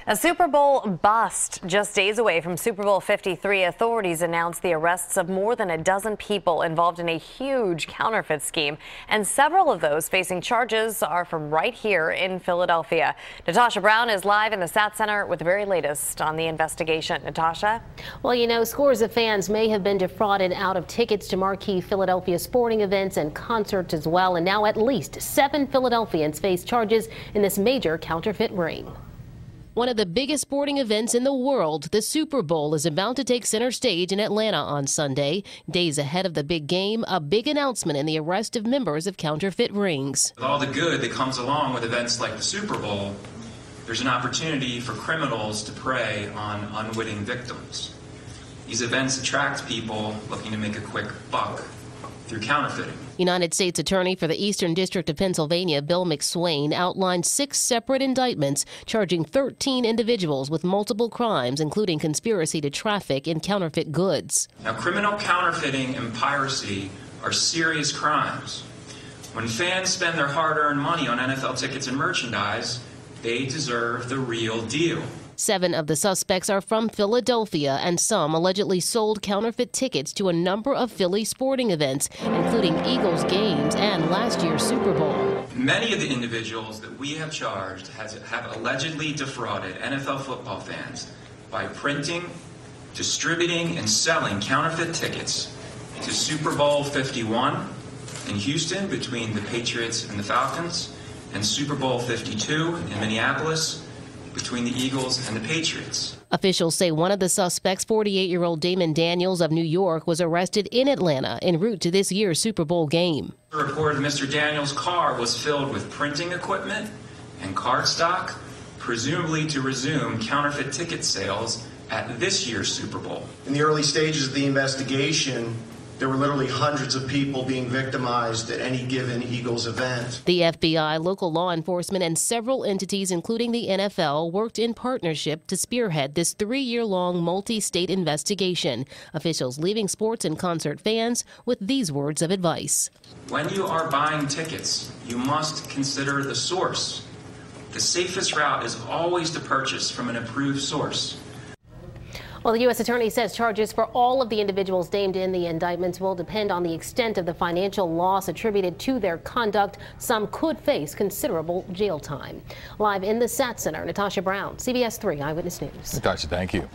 A Super Bowl bust. Just days away from Super Bowl 53, authorities announced the arrests of more than a dozen people involved in a huge counterfeit scheme, and several of those facing charges are from right here in Philadelphia. Natasha Brown is live in the SAT Center with the very latest on the investigation. Natasha? Well, you know, scores of fans may have been defrauded out of tickets to marquee Philadelphia sporting events and concerts as well, and now at least 7 Philadelphians face charges in this major counterfeit ring. One of the biggest sporting events in the world, the Super Bowl, is about to take center stage in Atlanta on Sunday. Days ahead of the big game, a big announcement in the arrest of members of counterfeit rings. With all the good that comes along with events like the Super Bowl, there's an opportunity for criminals to prey on unwitting victims. These events attract people looking to make a quick buck through counterfeiting. United States Attorney for the Eastern District of Pennsylvania, Bill McSwain, outlined 6 separate indictments charging 13 individuals with multiple crimes, including conspiracy to traffic in counterfeit goods. Now, criminal counterfeiting and piracy are serious crimes. When fans spend their hard-earned money on NFL tickets and merchandise, they deserve the real deal. 7 of the suspects are from Philadelphia, and some allegedly sold counterfeit tickets to a number of Philly sporting events, including Eagles games and last year's Super Bowl. Many of the individuals that we have charged have allegedly defrauded NFL football fans by printing, distributing, and selling counterfeit tickets to Super Bowl 51 in Houston between the Patriots and the Falcons, and Super Bowl 52 in Minneapolis between the Eagles and the Patriots. Officials say one of the suspects, 48-year-old Damon Daniels of New York, was arrested in Atlanta en route to this year's Super Bowl game. The report of Mr. Daniels' car was filled with printing equipment and card stock, presumably to resume counterfeit ticket sales at this year's Super Bowl. In the early stages of the investigation, there were literally hundreds of people being victimized at any given Eagles event. The FBI, local law enforcement, and several entities, including the NFL, worked in partnership to spearhead this 3-year-long multi-state investigation. Officials leaving sports and concert fans with these words of advice. When you are buying tickets, you must consider the source. The safest route is always to purchase from an approved source. Well, the U.S. Attorney says charges for all of the individuals named in the indictments will depend on the extent of the financial loss attributed to their conduct. Some could face considerable jail time. Live in the SAT Center, Natasha Brown, CBS 3 Eyewitness News. Natasha, thank you.